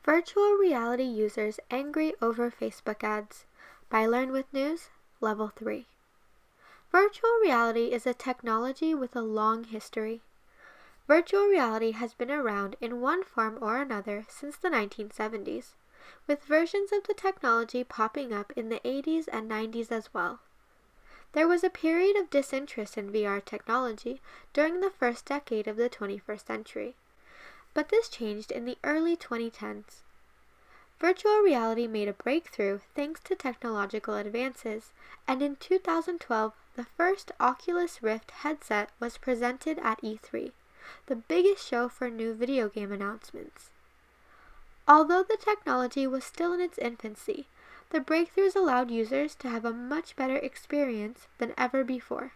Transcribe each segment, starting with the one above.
Virtual reality users angry over Facebook ads by Learn with News, Level 3. Virtual reality is a technology with a long history. Virtual reality has been around in one form or another since the 1970s, with versions of the technology popping up in the 80s and 90s as well. There was a period of disinterest in VR technology during the first decade of the 21st century, but this changed in the early 2010s. Virtual reality made a breakthrough thanks to technological advances, and in 2012, the first Oculus Rift headset was presented at E3, the biggest show for new video game announcements. Although the technology was still in its infancy, the breakthroughs allowed users to have a much better experience than ever before.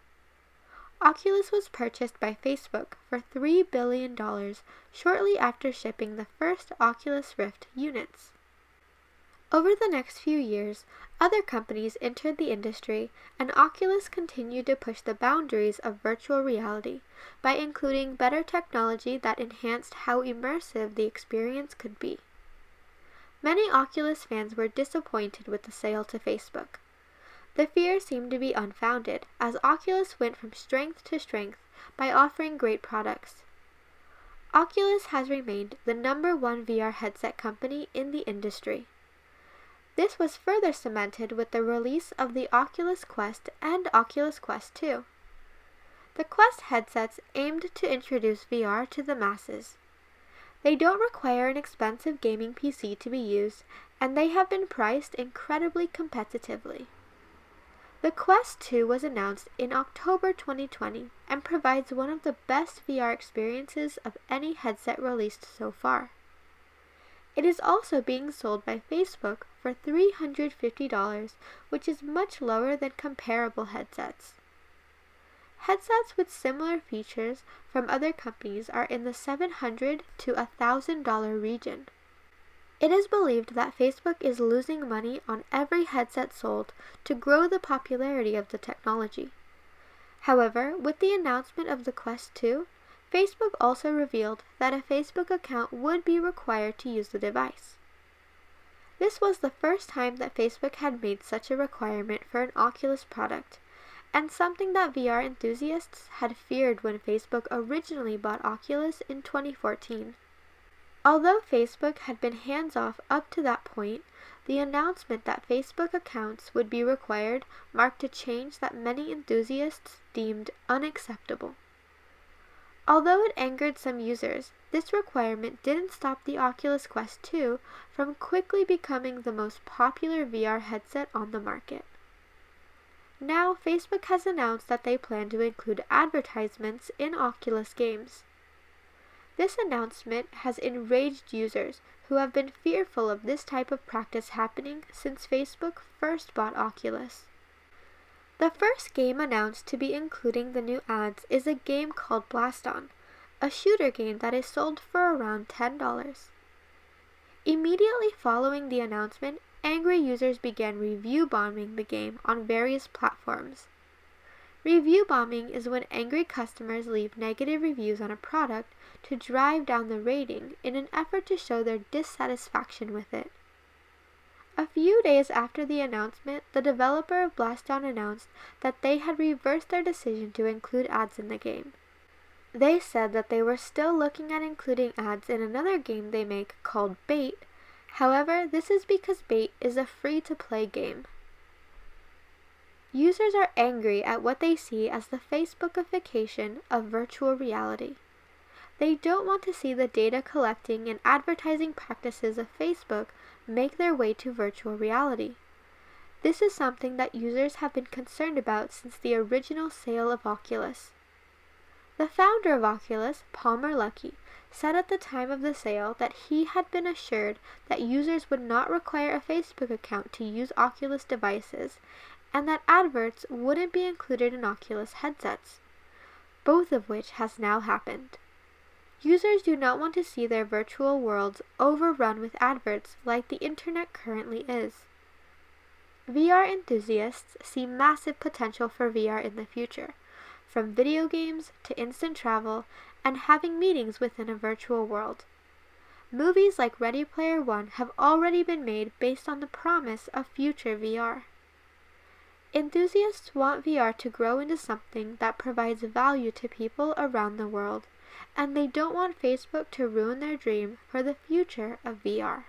Oculus was purchased by Facebook for $3 billion shortly after shipping the first Oculus Rift units. Over the next few years, other companies entered the industry, and Oculus continued to push the boundaries of virtual reality by including better technology that enhanced how immersive the experience could be. Many Oculus fans were disappointed with the sale to Facebook. The fear seemed to be unfounded, as Oculus went from strength to strength by offering great products. Oculus has remained the #1 VR headset company in the industry. This was further cemented with the release of the Oculus Quest and Oculus Quest 2. The Quest headsets aimed to introduce VR to the masses. They don't require an expensive gaming PC to be used, and they have been priced incredibly competitively. The Quest 2 was announced in October 2020 and provides one of the best VR experiences of any headset released so far. It is also being sold by Facebook for $350, which is much lower than comparable headsets. Headsets with similar features from other companies are in the $700 to $1,000 region. It is believed that Facebook is losing money on every headset sold to grow the popularity of the technology. However, with the announcement of the Quest 2, Facebook also revealed that a Facebook account would be required to use the device. This was the first time that Facebook had made such a requirement for an Oculus product, and something that VR enthusiasts had feared when Facebook originally bought Oculus in 2014. Although Facebook had been hands-off up to that point, the announcement that Facebook accounts would be required marked a change that many enthusiasts deemed unacceptable. Although it angered some users, this requirement didn't stop the Oculus Quest 2 from quickly becoming the most popular VR headset on the market. Now, Facebook has announced that they plan to include advertisements in Oculus games. This announcement has enraged users who have been fearful of this type of practice happening since Facebook first bought Oculus. The first game announced to be including the new ads is a game called Blaston, a shooter game that is sold for around $10. Immediately following the announcement, angry users began review bombing the game on various platforms. Review bombing is when angry customers leave negative reviews on a product to drive down the rating in an effort to show their dissatisfaction with it. A few days after the announcement, the developer of Blaston announced that they had reversed their decision to include ads in the game. They said that they were still looking at including ads in another game they make called Bait. However, this is because Bait is a free-to-play game. Users are angry at what they see as the Facebookification of virtual reality. They don't want to see the data collecting and advertising practices of Facebook make their way to virtual reality. This is something that users have been concerned about since the original sale of Oculus. The founder of Oculus, Palmer Luckey, said at the time of the sale that he had been assured that users would not require a Facebook account to use Oculus devices, and that adverts wouldn't be included in Oculus headsets, both of which has now happened. Users do not want to see their virtual worlds overrun with adverts like the internet currently is. VR enthusiasts see massive potential for VR in the future, from video games to instant travel and having meetings within a virtual world. Movies like Ready Player One have already been made based on the promise of future VR. Enthusiasts want VR to grow into something that provides value to people around the world, and they don't want Facebook to ruin their dream for the future of VR.